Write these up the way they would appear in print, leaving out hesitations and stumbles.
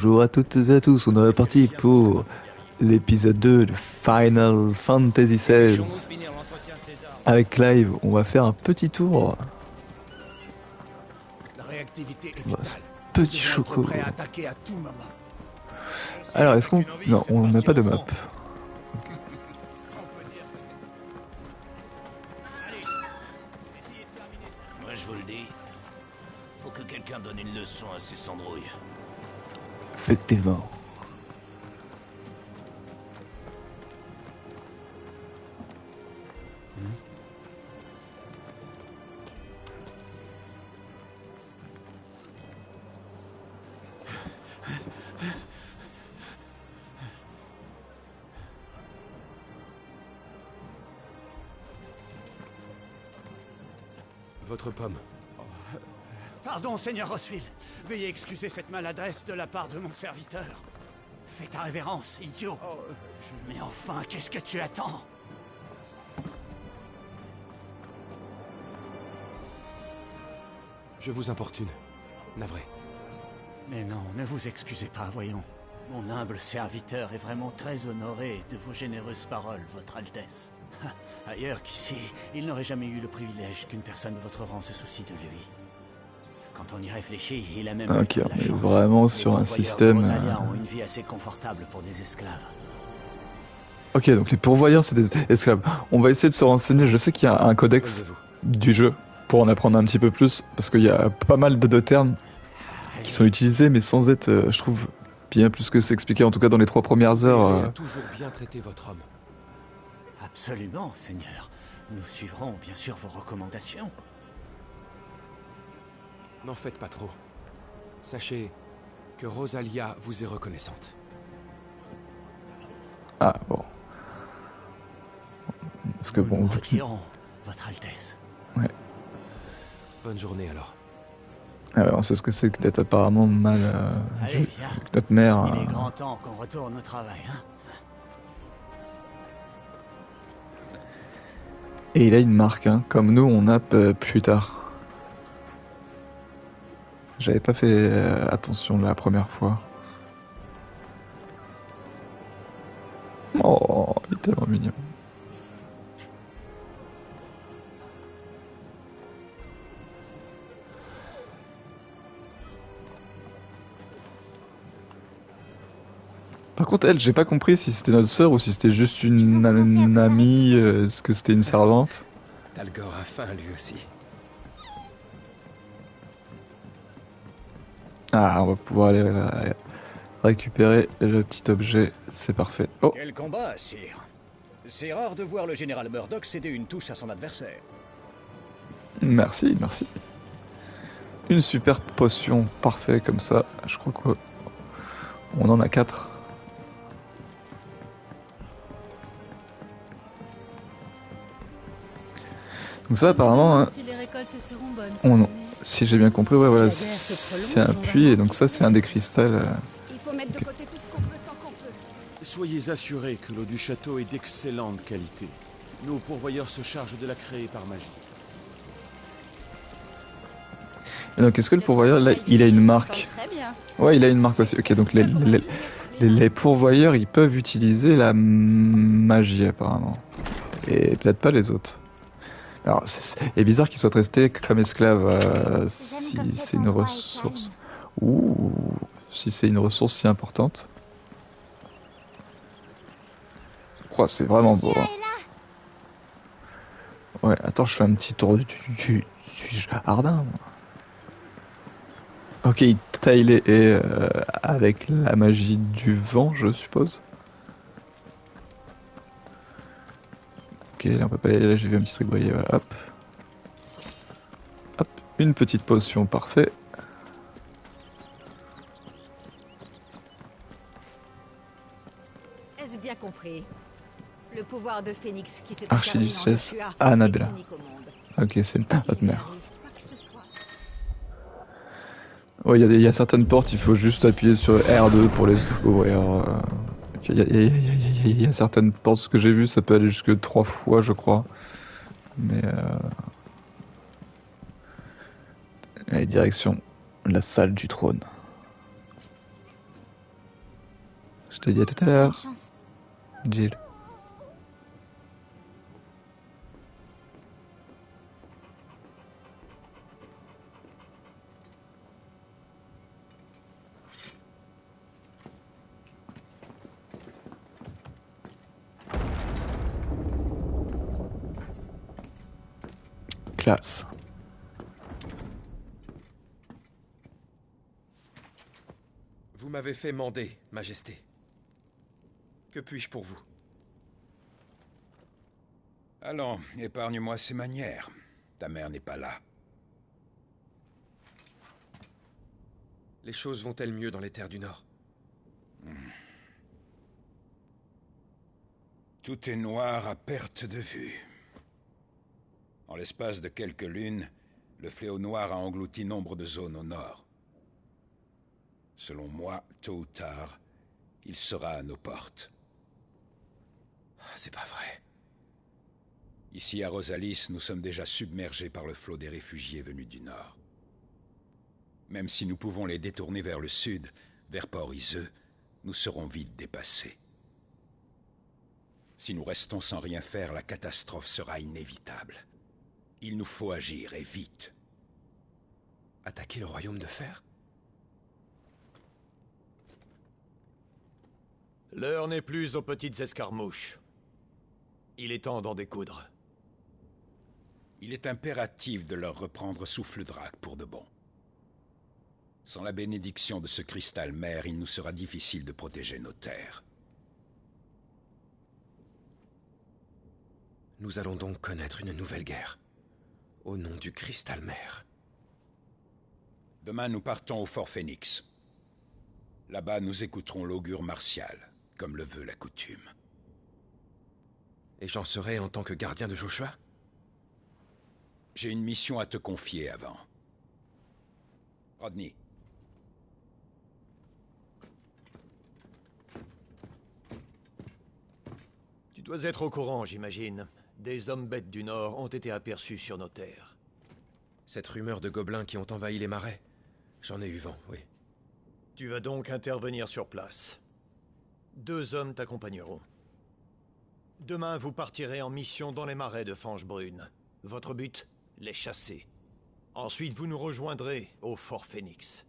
Bonjour à toutes et à tous, on est reparti pour l'épisode 2 de Final Fantasy XVI. Avec Clive, on va faire un petit tour. Ce petit choco. Alors, est-ce qu'on... Non, on n'a pas de map. Moi je vous le dis, faut que quelqu'un donne une leçon à ces sandrouilles. Effectivement. Votre pomme. Pardon, Seigneur Rosfield. Veuillez excuser cette maladresse de la part de mon serviteur. Fais ta révérence, idiot. Mais enfin, qu'est-ce que tu attends? Je vous importune. Navré. Mais non, ne vous excusez pas, voyons. Mon humble serviteur est vraiment très honoré de vos généreuses paroles, Votre Altesse. Ailleurs qu'ici, il n'aurait jamais eu le privilège qu'une personne de votre rang se soucie de lui. Quand on y réfléchit, il a même Ok, la on est chance. vraiment sur un système... Les Rosalia ont une vie assez confortable pour des esclaves. Ok, donc les pourvoyeurs, c'est des esclaves. On va essayer de se renseigner. Je sais qu'il y a un codex du jeu pour en apprendre un petit peu plus, parce qu'il y a pas mal de termes qui sont utilisés, mais sans être, je trouve, bien plus que c'est expliqué, en tout cas dans les 3 premières Vous heures. avez toujours bien traité votre homme. Absolument, Seigneur. Nous suivrons bien sûr vos recommandations. N'en faites pas trop. Sachez que Rosalia vous est reconnaissante. Ah, bon. Parce que Nous bon... nous retirons, Votre Altesse. Ouais. Bonne journée alors. Ah ouais, on sait ce que c'est que d'être apparemment mal... Allez, viens. Notre mère... Il est grand temps qu'on retourne au travail, hein. Et il a une marque, hein, comme nous on a plus tard. J'avais pas fait attention la première fois. Oh, il est tellement mignon. Par contre, elle, j'ai pas compris si c'était notre sœur ou si c'était juste une amie, est-ce que c'était une servante. Talgor a faim lui aussi. Ah, on va pouvoir aller récupérer le petit objet, c'est parfait. Oh, Quel combat, sire! C'est rare de voir le général Murdoch céder une touche à son adversaire. merci, merci. Une super potion, parfait comme ça. Je crois qu'on en a 4. Donc ça apparemment, hein, Si les récoltes seront bonnes cette on, année. si j'ai bien compris, ouais, voilà, Si la guerre se c'est un prolonge, on va puits et voir donc ça c'est un des cristals. Il faut mettre de côté tout ce qu'on peut tant qu'on peut. Soyez assurés que l'eau du château est d'excellente qualité. Nos pourvoyeurs se chargent de la créer par magie. Et donc est-ce que le pourvoyeur, là, il a une marque? Très bien. Ouais, il a une marque aussi. Ok, donc les pourvoyeurs, ils peuvent utiliser la magie apparemment. Et peut-être pas les autres. Alors, c'est bizarre qu'ils soient restés comme esclaves si c'est une ressource. Ouh, si c'est une ressource si importante. Oh, c'est vraiment beau. Hein. Ouais, attends, je fais un petit tour du jardin. Ok, il taille les haies avec la magie du vent, je suppose. Ok, là on peut pas y aller, là j'ai vu un petit truc briller, voilà, hop. Hop, une petite potion, parfait. Est-ce bien compris? Le pouvoir de Phénix qui s'est Archiduchesse Annabella. Ok, c'est notre mère. Ouais, il y a certaines portes, il faut juste appuyer sur R2 pour les ouvrir. Il y a certaines portes, ce que j'ai vu, ça peut aller jusque 3 fois, je crois. Mais allez, direction la salle du trône. Je te dis à tout à Bonne l'heure, chance. Jill. Classe. Vous m'avez fait mander, Majesté. Que puis-je pour vous? Allons, épargne-moi ces manières. Ta mère n'est pas là. Les choses vont-elles mieux dans les terres du Nord? Tout est noir à perte de vue. En l'espace de quelques lunes, le fléau noir a englouti nombre de zones au nord. Selon moi, tôt ou tard, il sera à nos portes. C'est pas vrai. Ici à Rosalis, nous sommes déjà submergés par le flot des réfugiés venus du nord. Même si nous pouvons les détourner vers le sud, vers Port-Iseux, nous serons vite dépassés. Si nous restons sans rien faire, la catastrophe sera inévitable. Il nous faut agir, et vite. Attaquer le royaume de fer? L'heure n'est plus aux petites escarmouches. Il est temps d'en découdre. Il est impératif de leur reprendre Souffle-Drac pour de bon. Sans la bénédiction de ce cristal mère, il nous sera difficile de protéger nos terres. Nous allons donc connaître une nouvelle guerre. Au nom du cristal mère. Demain, nous partons au Fort Phoenix. Là-bas, nous écouterons l'augure martial, comme le veut la coutume. Et j'en serai en tant que gardien de Joshua? J'ai une mission à te confier avant. Rodney. Tu dois être au courant, j'imagine. Des hommes bêtes du Nord ont été aperçus sur nos terres. Cette rumeur de gobelins qui ont envahi les marais? J'en ai eu vent, oui. Tu vas donc intervenir sur place. 2 hommes t'accompagneront. Demain, vous partirez en mission dans les marais de Fange Brune. Votre but? Les chasser. Ensuite, vous nous rejoindrez au Fort Phoenix.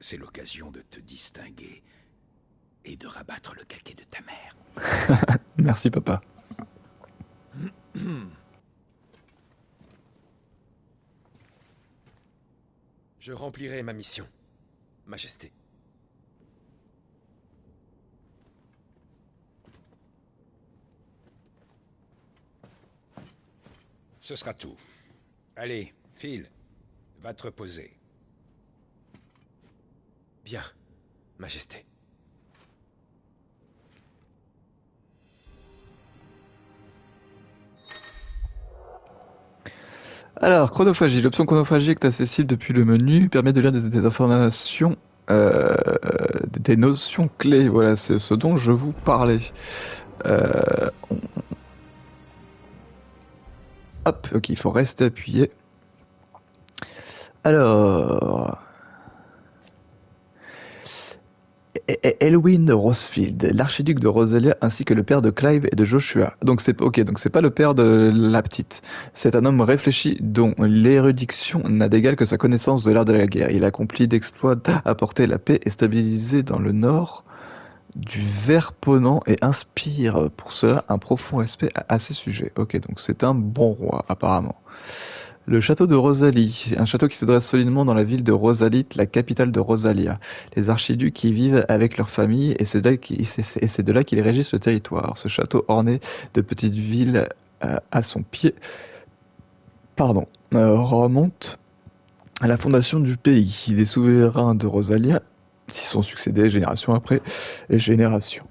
C'est l'occasion de te distinguer et de rabattre le caquet de ta mère. Merci papa. Je remplirai ma mission, Majesté. Ce sera tout. Allez, Phil, va te reposer. Bien, Majesté. Alors, chronophagie. L'option chronophagie est accessible depuis le menu, permet de lire des informations, des notions clés. Voilà, c'est ce dont je vous parlais. Hop, ok, il faut rester appuyé. Alors... Elwyn Rosefield, l'archiduc de Rosalia ainsi que le père de Clive et de Joshua. Donc c'est ok, donc c'est pas le père de la petite. C'est un homme réfléchi dont l'érudition n'a d'égal que sa connaissance de l'art de la guerre. Il accomplit d'exploits, apporté la paix et stabilisé dans le nord du Verponant et inspire pour cela un profond respect à ses sujets. Ok, donc c'est un bon roi apparemment. Le château de Rosalie, un château qui se dresse solidement dans la ville de Rosalith, la capitale de Rosalia. Les archiducs y vivent avec leur famille et c'est de là qu'ils régissent le territoire. Ce château orné de petites villes à son pied remonte à la fondation du pays. Les souverains de Rosalia s'y sont succédés génération après génération.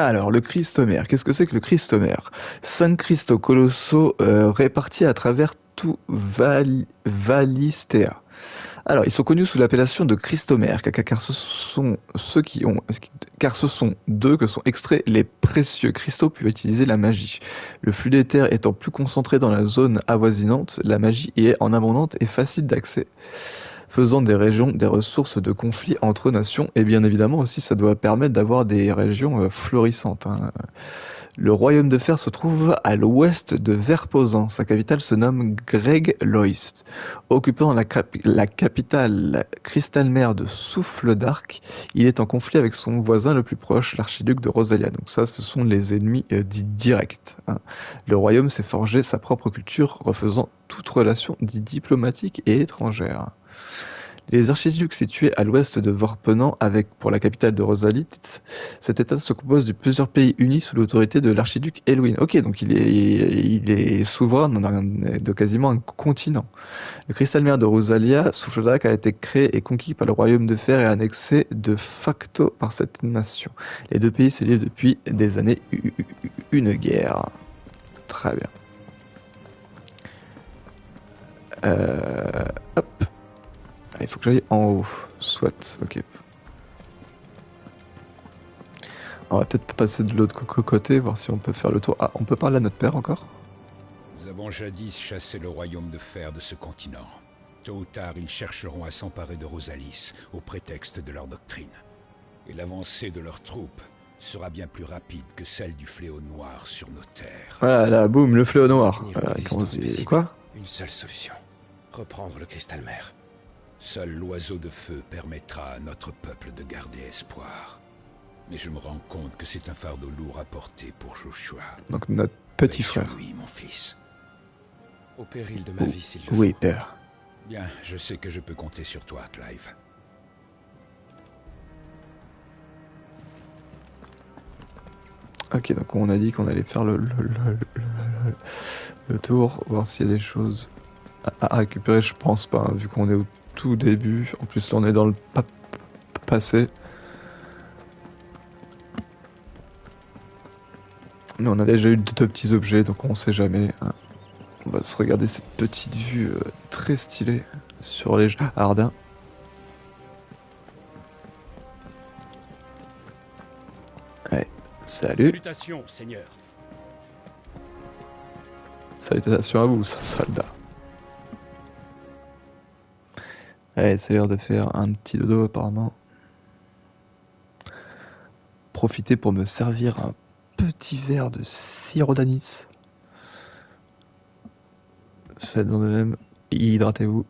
Alors, le Christomère, qu'est-ce que c'est que le Christomère? 5 cristaux colossaux répartis à travers tout Valistea. Alors, ils sont connus sous l'appellation de Christomères, car ce sont ceux qui ont, car ce sont d'eux que sont extraits les précieux cristaux pour utiliser la magie. Le flux d'éther étant plus concentré dans la zone avoisinante, la magie y est en abondante et facile d'accès, faisant des régions des ressources de conflit entre nations, et bien évidemment aussi ça doit permettre d'avoir des régions florissantes, hein. Le royaume de fer se trouve à l'ouest de Verposen. Sa capitale se nomme Greg Loist. Occupant la capitale Crystalmer de Souffle d'Arc, il est en conflit avec son voisin le plus proche, l'archiduc de Rosalia. Donc ça, ce sont les ennemis dits directs, hein. Le royaume s'est forgé sa propre culture, refaisant toute relation dite diplomatique et étrangère. Les archiducs situés à l'ouest de Vorpenant avec pour la capitale de Rosalit, cet état se compose de plusieurs pays unis sous l'autorité de l'archiduc Elwyn. Ok, donc il est souverain de quasiment un continent. Le Crystalmer de Rosalia, Souffle d'Arc, a été créé et conquis par le royaume de fer et annexé de facto par cette nation. Les deux pays se lient depuis des années une guerre. Très bien. Hop. Il faut que j'aille en haut. Soit, ok. On va peut-être passer de l'autre côté, voir si on peut faire le tour. Ah, on peut parler à notre père encore? Nous avons jadis chassé le royaume de fer de ce continent. Tôt ou tard, ils chercheront à s'emparer de Rosalis, au prétexte de leur doctrine. Et l'avancée de leurs troupes sera bien plus rapide que celle du fléau noir sur nos terres. Voilà, là, boum, le fléau noir. Quoi? Une seule solution. Reprendre le Crystalmer. Seul l'oiseau de feu permettra à notre peuple de garder espoir. Mais je me rends compte que c'est un fardeau lourd à porter pour Joshua. Donc notre petit Veille sur frère. lui, mon fils. Au péril de ma vie, s'il le faut. Oui, père. Bien, je sais que je peux compter sur toi, Clive. Ok, donc on a dit qu'on allait faire le tour, voir s'il y a des choses à récupérer. Je pense pas, hein, vu qu'on est au tout début. En plus, là, on est dans le passé. Mais on a déjà eu deux petits objets, donc on sait jamais, hein. On va se regarder cette petite vue très stylée sur les jardins. Ouais, salut. Salutations, Seigneur. Salutations à vous, soldat. Ouais, c'est l'heure de faire un petit dodo apparemment. Profitez pour me servir un petit verre de sirop d'anis. Faites-en de même, hydratez-vous.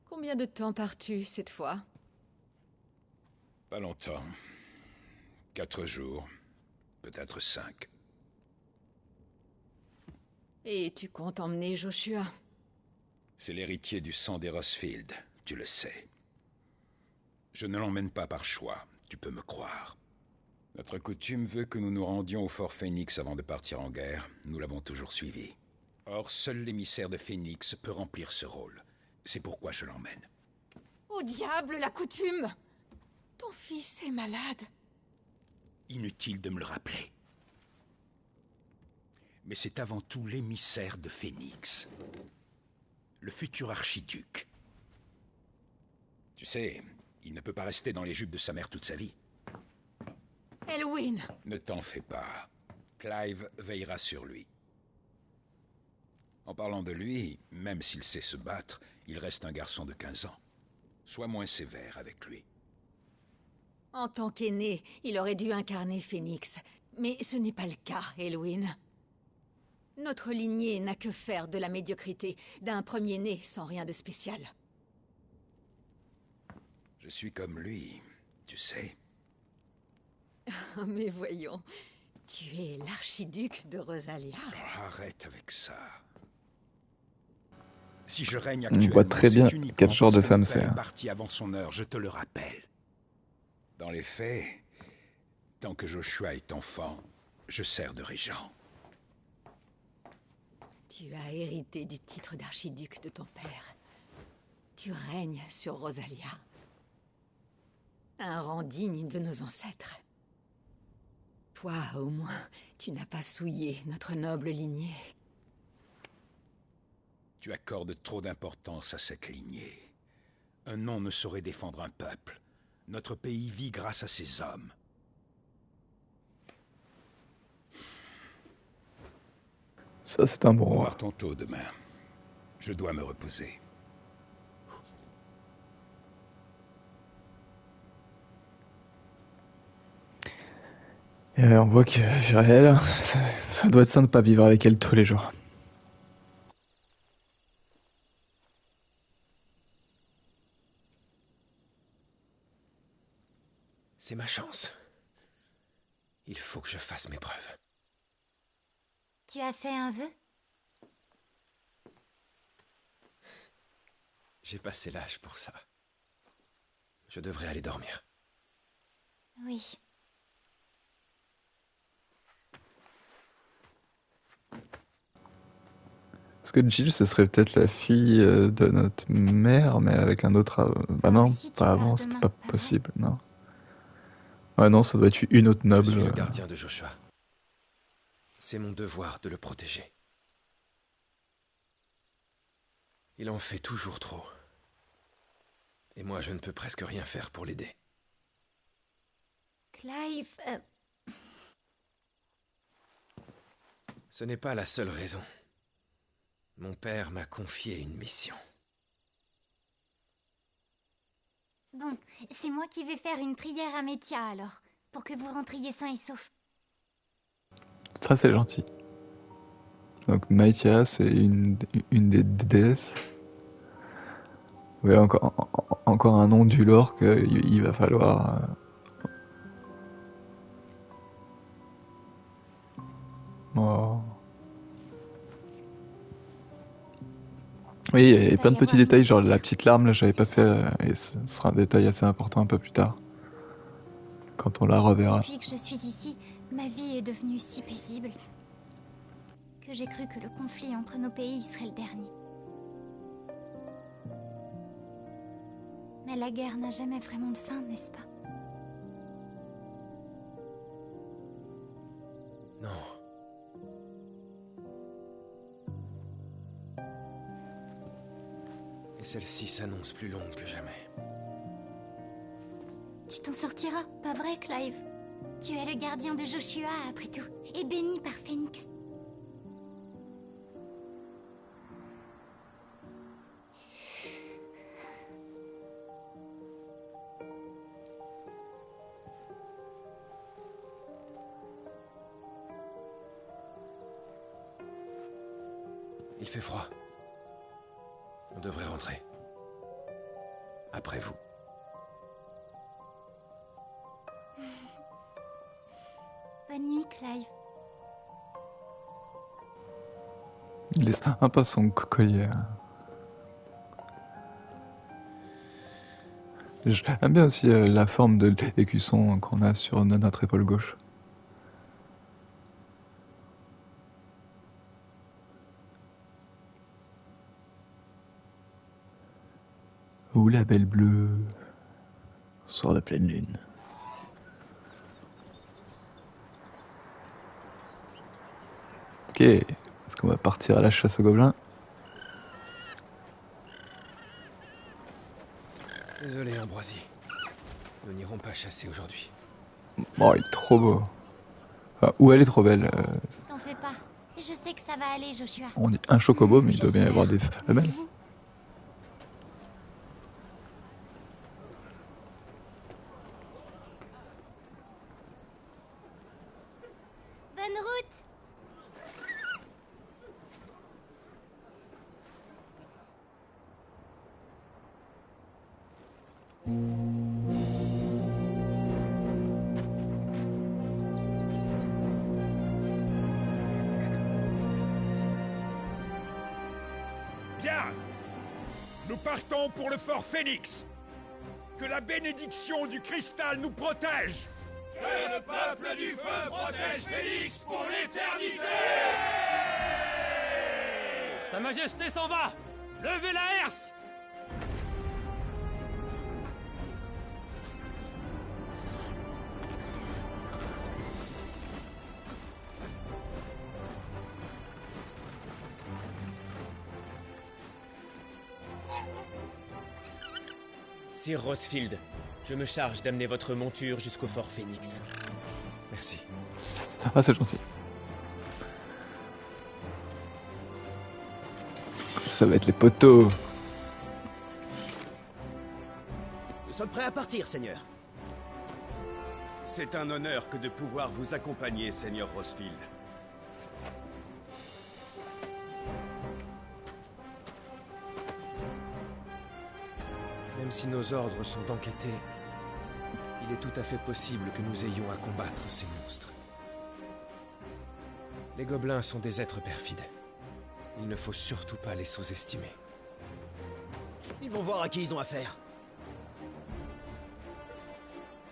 Combien de temps pars-tu cette fois? Pas longtemps. 4 jours. Peut-être 5. Et tu comptes emmener Joshua? C'est l'héritier du sang des Rosfield, tu le sais. Je ne l'emmène pas par choix, tu peux me croire. Notre coutume veut que nous nous rendions au fort Phoenix avant de partir en guerre. Nous l'avons toujours suivi. Or, seul l'émissaire de Phoenix peut remplir ce rôle. C'est pourquoi je l'emmène. Au diable, la coutume! Ton fils est malade. Inutile de me le rappeler. Mais c'est avant tout l'émissaire de Phoenix. Le futur archiduc. Tu sais, il ne peut pas rester dans les jupes de sa mère toute sa vie. Elwyn! Ne t'en fais pas. Clive veillera sur lui. En parlant de lui, même s'il sait se battre, il reste un garçon de 15 ans. Sois moins sévère avec lui. En tant qu'aîné, il aurait dû incarner Phoenix. Mais ce n'est pas le cas, Elwyn. Notre lignée n'a que faire de la médiocrité, d'un premier-né sans rien de spécial. Je suis comme lui, tu sais. Mais voyons, tu es l'archiduc de Rosalia. Oh, arrête avec ça. Si je règne On actuellement, voit très bien c'est uniquement quel genre de parce que femme mon c'est, père hein. est parti avant son heure, je te le rappelle. Dans les faits, tant que Joshua est enfant, je sers de régent. Tu as hérité du titre d'archiduc de ton père. Tu règnes sur Rosalia. Un rang digne de nos ancêtres. Toi, au moins, tu n'as pas souillé notre noble lignée. Tu accordes trop d'importance à cette lignée. Un nom ne saurait défendre un peuple. Notre pays vit grâce à ses hommes. Ça, c'est un bon Nous roi. partons tôt demain. Je dois me reposer. Et on voit que Jériel, ça doit être ça de pas vivre avec elle tous les jours. C'est ma chance. Il faut que je fasse mes preuves. Tu as fait un vœu? J'ai passé l'âge pour ça. Je devrais aller dormir. Oui. Parce que Jill, ce serait peut-être la fille de notre mère, mais avec un autre... Bah non, aussi, tu pas pars avant, c'est demain, pas pas vrai? possible, non. Ouais, non, ça doit être une autre Je noble. suis le gardien de Joshua. C'est mon devoir de le protéger. Il en fait toujours trop. Et moi, je ne peux presque rien faire pour l'aider. Clive, Ce n'est pas la seule raison. Mon père m'a confié une mission. bon, c'est moi qui vais faire une prière à Métia alors, pour que vous rentriez sains et saufs. Ça, c'est gentil. Donc, Maïtia, c'est une des déesses. Oui, encore un nom du lore qu'il va falloir... Oh. Oui, il y a plein de petits détails, genre la petite larme, là, j'avais pas fait, et ce sera un détail assez important un peu plus tard, quand on la reverra. Depuis que je suis ici, ma vie est devenue si paisible que j'ai cru que le conflit entre nos pays serait le dernier. Mais la guerre n'a jamais vraiment de fin, n'est-ce pas? Non. Et celle-ci s'annonce plus longue que jamais. Tu t'en sortiras, pas vrai, Clive? Tu es le gardien de Joshua, après tout, et béni par Phénix. Il fait froid. On devrait rentrer. Après vous. Bonne nuit, Clive. Il laisse un peu son collier. J'aime bien aussi la forme de l'écusson qu'on a sur notre épaule gauche. Ou la belle bleue, soir de pleine lune. Ok, est-ce qu'on va partir à la chasse aux gobelins? Désolé, Ambroisie. Nous n'irons pas chasser aujourd'hui. Bon, il est trop beau. Enfin, ou elle est trop belle. T'en fais pas. Je sais que ça va aller, Joshua. On dit un chocobo, mais il doit bien y avoir des femelles. Bonne route! Bien! Nous partons pour le fort Phénix! Que la bénédiction du cristal nous protège! Que le peuple du feu protège Phénix pour l'éternité! Sa Majesté s'en va! Levez la herse! Sir Rosfield, je me charge d'amener votre monture jusqu'au fort Phoenix. Merci. Ah, c'est gentil. Ça va être les poteaux. Nous sommes prêts à partir, Seigneur. C'est un honneur que de pouvoir vous accompagner, Seigneur Rosfield. Même si nos ordres sont d'enquêter, il est tout à fait possible que nous ayons à combattre ces monstres. Les gobelins sont des êtres perfides. Il ne faut surtout pas les sous-estimer. Ils vont voir à qui ils ont affaire.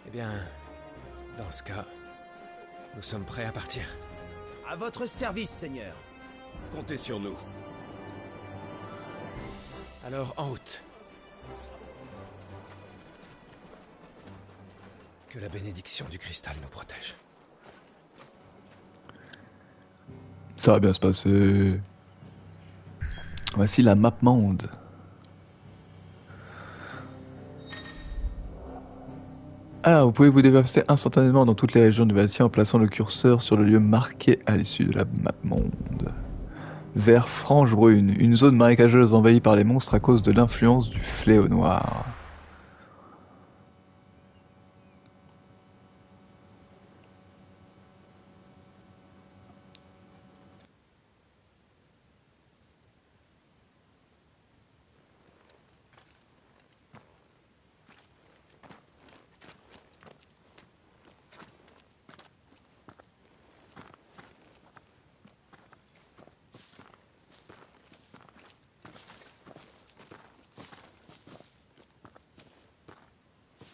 Eh bien, dans ce cas, nous sommes prêts à partir. À votre service, Seigneur. Comptez sur nous. Alors, en route. Que la bénédiction du cristal nous protège. Ça va bien se passer. Voici la map monde. Alors, vous pouvez vous déplacer instantanément dans toutes les régions du Valsien en plaçant le curseur sur le lieu marqué à l'issue de la map monde. Vers Franche-Brune, une zone marécageuse envahie par les monstres à cause de l'influence du fléau noir.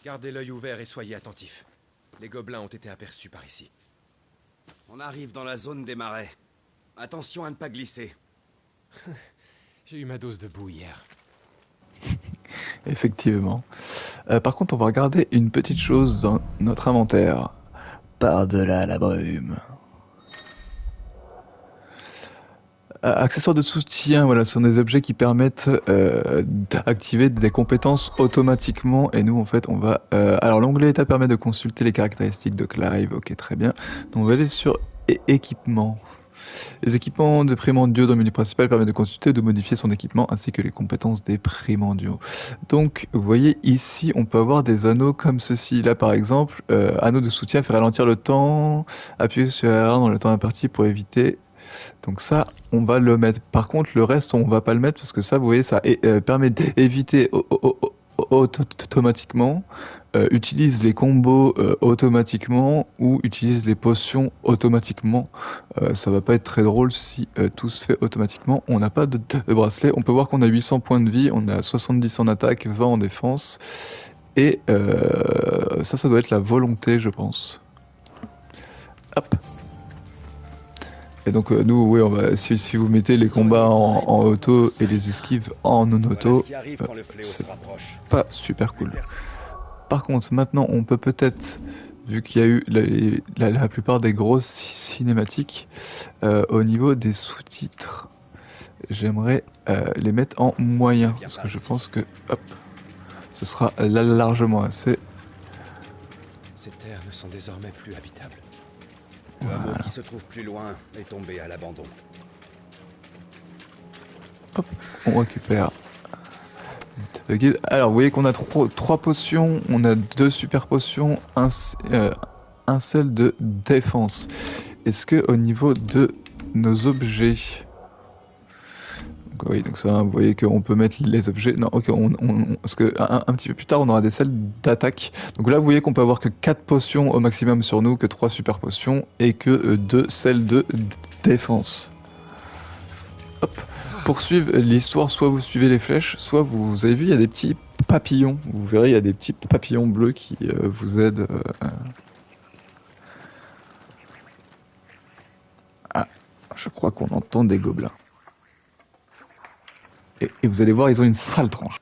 Gardez l'œil ouvert et soyez attentifs. Les gobelins ont été aperçus par ici. On arrive dans la zone des marais. Attention à ne pas glisser. J'ai eu ma dose de boue hier. Effectivement. Par contre, on va regarder une petite chose dans notre inventaire. Par-delà la brume. Accessoires de soutien, voilà, ce sont des objets qui permettent d'activer des compétences automatiquement. Et nous, en fait, on va... alors, l'onglet état permet de consulter les caractéristiques de Clive. Ok, très bien. Donc, on va aller sur équipement. Les équipements de Primordiaux dans le menu principal permettent de consulter et de modifier son équipement ainsi que les compétences des Primordiaux. Donc, vous voyez ici, on peut avoir des anneaux comme ceci. Là, par exemple, anneau de soutien fait ralentir le temps. Appuyez sur R1 dans le temps imparti pour éviter. Donc ça, on va le mettre. Par contre, le reste, on va pas le mettre parce que ça, vous voyez, ça permet d'éviter automatiquement. Utilise les combos automatiquement ou utilise les potions automatiquement. Ça va pas être très drôle si tout se fait automatiquement. On n'a pas de bracelet. On peut voir qu'on a 800 points de vie, on a 70 en attaque, 20 en défense. Et ça doit être la volonté, je pense. Hop. Et donc nous, oui, on va, si vous mettez les combats en auto et les esquives en non-auto, c'est pas super cool. Par contre, maintenant, on peut peut-être, vu qu'il y a eu la plupart des grosses cinématiques, au niveau des sous-titres, j'aimerais les mettre en moyen, parce que je pense que, hop, ce sera largement assez. Ces terres ne sont désormais plus habitables. Le hameau qui se trouve plus loin est tombé à l'abandon. Hop, on récupère. Alors, vous voyez qu'on a trois potions, on a 2 super potions, un sel de défense. Est-ce que au niveau de nos objets, donc, oui, donc ça, vous voyez qu'on peut mettre les objets. Non, ok, parce que un petit peu plus tard, on aura des sels d'attaque. Donc là, vous voyez qu'on peut avoir que 4 potions au maximum sur nous, que 3 super potions et que 2 sels de défense. Hop. Pour suivre l'histoire, soit vous suivez les flèches, soit vous avez vu, il y a des petits papillons. Vous verrez, il y a des petits papillons bleus qui vous aident. Ah, je crois qu'on entend des gobelins. Et vous allez voir, ils ont une sale tranche.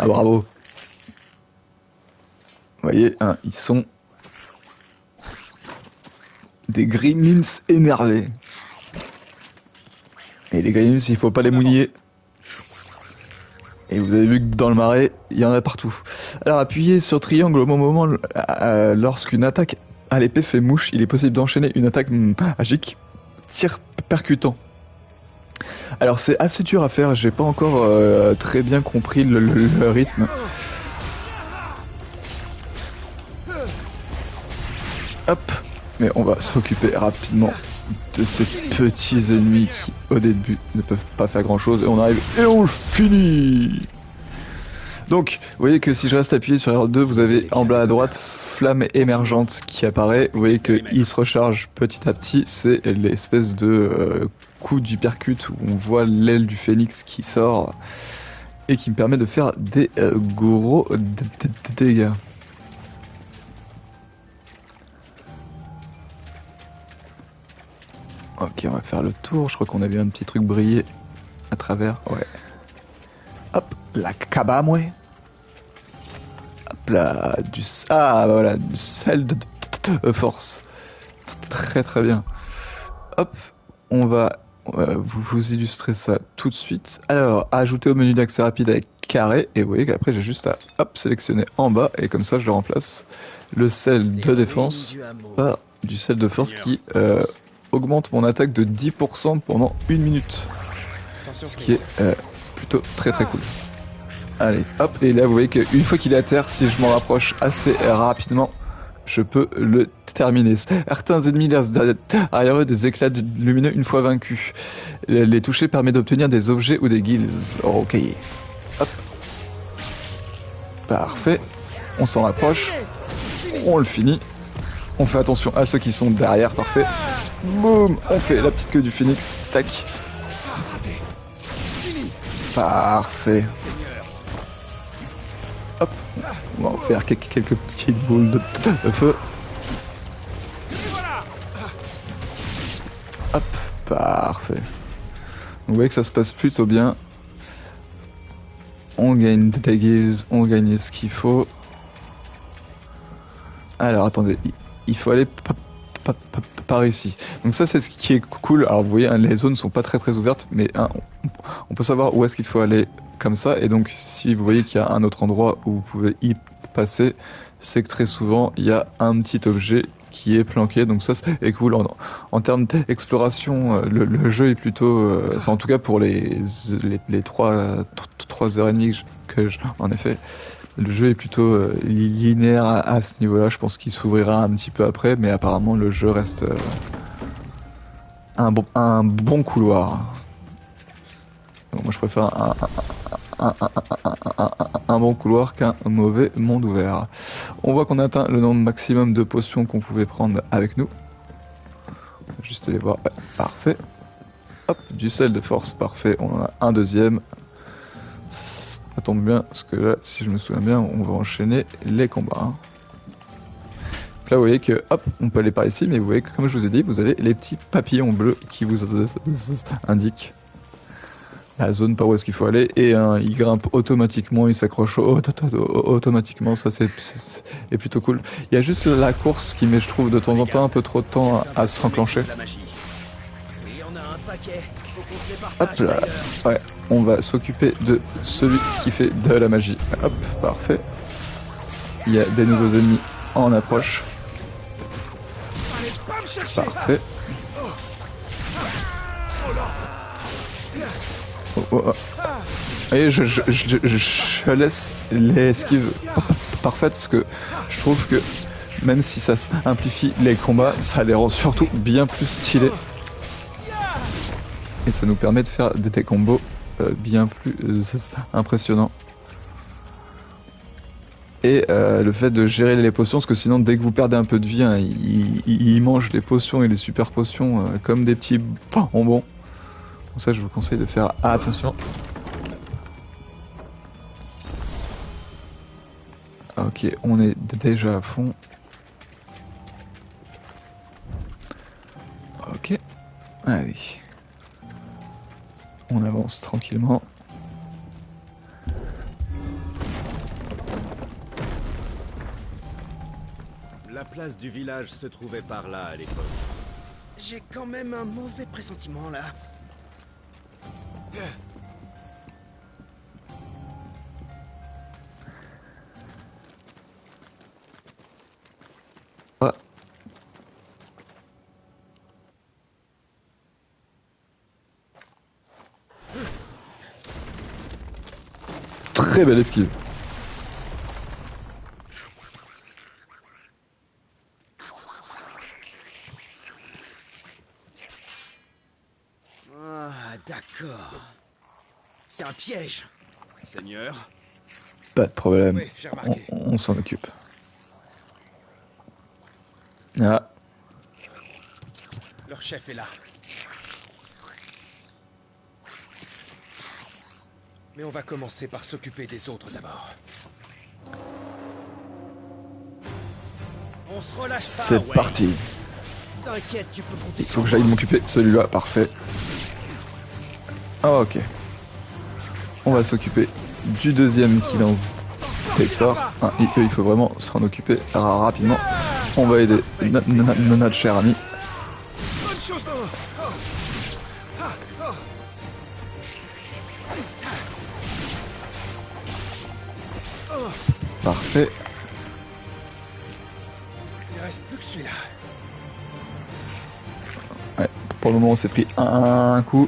Bravo. Vous voyez, hein, ils sont des gremlins énervés. Et les gremlins, il faut pas les mouiller. Et vous avez vu que dans le marais, il y en a partout. Alors appuyez sur triangle au moment lorsqu'une attaque à l'épée fait mouche, il est possible d'enchaîner une attaque magique, tir percutant. Alors c'est assez dur à faire, j'ai pas encore très bien compris le rythme. Hop, mais on va s'occuper rapidement de ces petits ennemis qui au début ne peuvent pas faire grand chose et on arrive et on finit. Donc vous voyez que si je reste appuyé sur R2, vous avez en bas à droite flamme émergente qui apparaît. Vous voyez qu'il se recharge petit à petit, c'est l'espèce de coup du percute où on voit l'aile du phénix qui sort et qui me permet de faire des gros dégâts. Ok, on va faire le tour. Je crois qu'on a vu un petit truc briller à travers. Ouais. Hop, la cabane, ouais. Hop là, voilà, du sel de force. Très très bien. Hop, on va vous illustrer ça tout de suite. Alors, ajouter au menu d'accès rapide avec carré. Et vous voyez qu'après, j'ai juste à sélectionner en bas. Et comme ça, je remplace le sel de défense par du sel de force qui augmente mon attaque de 10% pendant 1 minute. Ce qui est plutôt très très cool. Allez, hop, et là vous voyez qu'une fois qu'il est à terre, si je m'en rapproche assez rapidement, je peux le terminer. Certains ennemis laissent derrière eux des éclats lumineux une fois vaincus. Les toucher permet d'obtenir des objets ou des guilds. Ok. Hop. Parfait. On s'en rapproche. On le finit. On fait attention à ceux qui sont derrière. Parfait. Boum. On fait la petite queue du phénix. Tac. Parfait. Hop. On va en faire quelques petites boules de feu. Hop. Parfait. Vous voyez que ça se passe plutôt bien. On gagne des guilds, on gagne ce qu'il faut. Alors attendez, il faut aller par ici. Donc ça c'est ce qui est cool. Alors vous voyez, hein, les zones sont pas très ouvertes, mais hein, on peut savoir où est-ce qu'il faut aller comme ça. Et donc si vous voyez qu'il y a un autre endroit où vous pouvez y passer, c'est que très souvent il y a un petit objet qui est planqué. Donc ça c'est cool. En termes d'exploration, le jeu est plutôt, enfin en tout cas pour les 3h30 en effet. Le jeu est plutôt linéaire à ce niveau-là. Je pense qu'il s'ouvrira un petit peu après, mais apparemment le jeu reste un bon couloir. Donc moi je préfère un bon couloir qu'un mauvais monde ouvert. On voit qu'on a atteint le nombre maximum de potions qu'on pouvait prendre avec nous. On va juste aller voir. Ouais, parfait. Hop, du sel de force, parfait. On en a un deuxième. Ça tombe bien, parce que là, si je me souviens bien, on va enchaîner les combats. Hein. Là, vous voyez que, hop, on peut aller par ici, mais vous voyez que, comme je vous ai dit, vous avez les petits papillons bleus qui vous indiquent la zone par où est-ce qu'il faut aller, et il grimpe automatiquement, il s'accroche automatiquement, ça c'est plutôt cool. Il y a juste la course qui met, je trouve, de temps en temps un peu trop de temps à se enclencher. Hop là, ouais, on va s'occuper de celui qui fait de la magie. Hop, parfait. Il y a des nouveaux ennemis en approche. Parfait. Et je laisse les esquives parfaites parce que je trouve que même si ça simplifie les combats, ça les rend surtout bien plus stylés. Et ça nous permet de faire des combos bien plus impressionnants. Et le fait de gérer les potions, parce que sinon dès que vous perdez un peu de vie, hein, ils mangent les potions et les super potions comme des petits bonbons. Pour ça, je vous conseille de faire attention. Ok, on est déjà à fond. Ok, allez. On avance tranquillement. La place du village se trouvait par là à l'époque. J'ai quand même un mauvais pressentiment là. Ah. Très belle esquive. Ah, d'accord. C'est un piège. Seigneur? Pas de problème. Oui, j'ai remarqué. On s'en occupe. Ah. Leur chef est là. Mais on va commencer par s'occuper des autres d'abord. On se relâche pas. C'est parti. T'inquiète, tu peux compter Il faut que j'aille m'occuper de celui-là, parfait. Ah, ok. On va s'occuper du deuxième qui lance des sorts. Ah, il faut vraiment s'en occuper rapidement. On va aider notre cher ami. Parfait. Il reste plus que celui-là. Ouais, pour le moment on s'est pris un coup.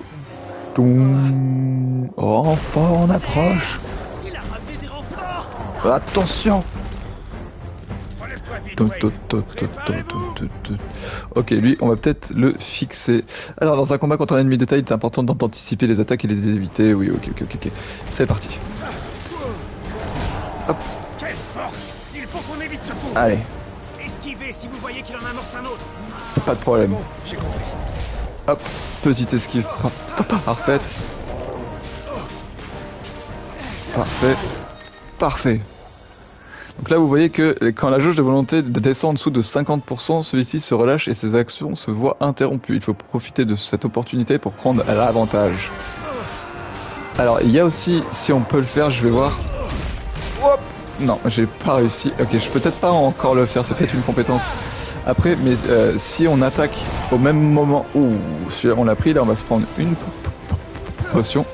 Toum. Renfort en approche. Il a ramené des renforts. Attention. Ok, lui, on va peut-être le fixer. Alors, dans un combat contre un ennemi de taille, il est important d'anticiper les attaques et les éviter. Oui, ok. C'est parti. Hop. Quelle force! Il faut qu'on évite ce coup! Allez, Esquivez si vous voyez qu'il en amorce un autre! pas de problème. J'ai compris. Hop, petite esquive parfaite. Parfait. Donc là, vous voyez que quand la jauge de volonté descend en dessous de 50%, celui-ci se relâche et ses actions se voient interrompues. Il faut profiter de cette opportunité pour prendre l'avantage. Alors, il y a aussi, si on peut le faire, je vais voir. Hop, non, j'ai pas réussi. Ok, je peux peut-être pas encore le faire, c'est peut-être une compétence après, mais si on attaque au même moment où celui-là on l'a pris, là on va se prendre une potion.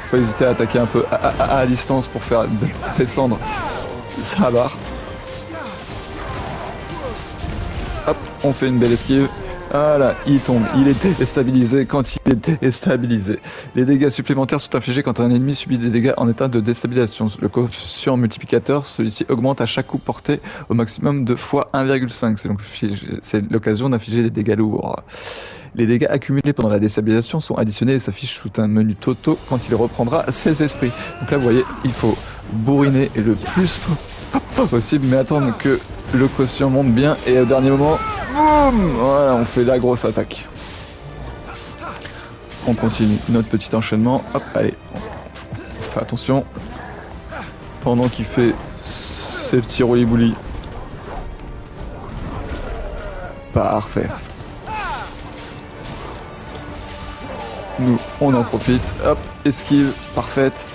Faut hésiter à attaquer un peu à distance pour faire descendre sa barre. Hop, on fait une belle esquive. Voilà, il tombe, il est déstabilisé quand il est déstabilisé. Les dégâts supplémentaires sont infligés quand un ennemi subit des dégâts en état de déstabilisation. Le quotient multiplicateur, celui-ci augmente à chaque coup porté au maximum de fois 1,5. C'est l'occasion d'infliger des dégâts lourds. Les dégâts accumulés pendant la déstabilisation sont additionnés et s'affichent sous un menu Toto quand il reprendra ses esprits. Donc là, vous voyez, il faut bourriner le plus possible, mais attendre que le quotient monte bien et au dernier moment, boum, voilà, on fait la grosse attaque. On continue notre petit enchaînement. Hop, allez, on fait attention. Pendant qu'il fait ses petits roulis-boulis. Parfait. Nous, on en profite. Hop, esquive, parfaite.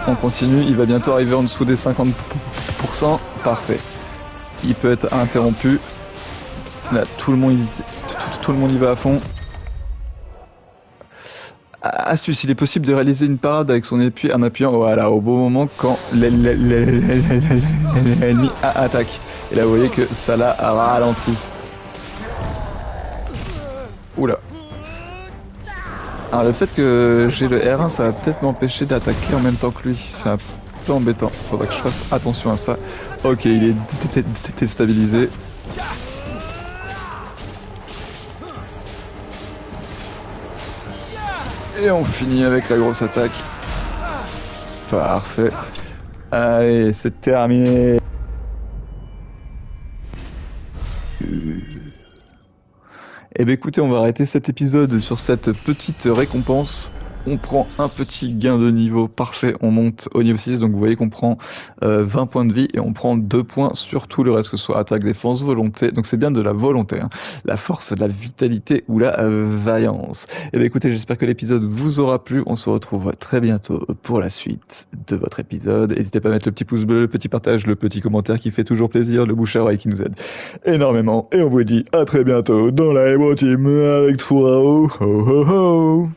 On continue, il va bientôt arriver en dessous des 50%. Parfait. Il peut être interrompu. Là, tout le monde y va à fond. Astuce, il est possible de réaliser une parade avec son épée en appuyant voilà, au bon moment quand l'ennemi attaque. Et là, vous voyez que ça l'a ralenti. Oula. Alors le fait que j'ai le R1, ça va peut-être m'empêcher d'attaquer en même temps que lui. C'est un peu embêtant. Faudra que je fasse attention à ça. Ok, il est déstabilisé. Et on finit avec la grosse attaque. Parfait. Allez, c'est terminé. Eh ben écoutez, on va arrêter cet épisode sur cette petite récompense. On prend un petit gain de niveau parfait, on monte au niveau 6, donc vous voyez qu'on prend 20 points de vie et on prend 2 points sur tout le reste, que ce soit attaque, défense, volonté, donc c'est bien de la volonté, hein. La force, la vitalité ou la vaillance. Et bien écoutez, j'espère que l'épisode vous aura plu, on se retrouve très bientôt pour la suite de votre épisode. N'hésitez pas à mettre le petit pouce bleu, le petit partage, le petit commentaire qui fait toujours plaisir, le bouche à oreille qui nous aide énormément, et on vous dit à très bientôt dans la Hero Team avec 3 ho ho ho.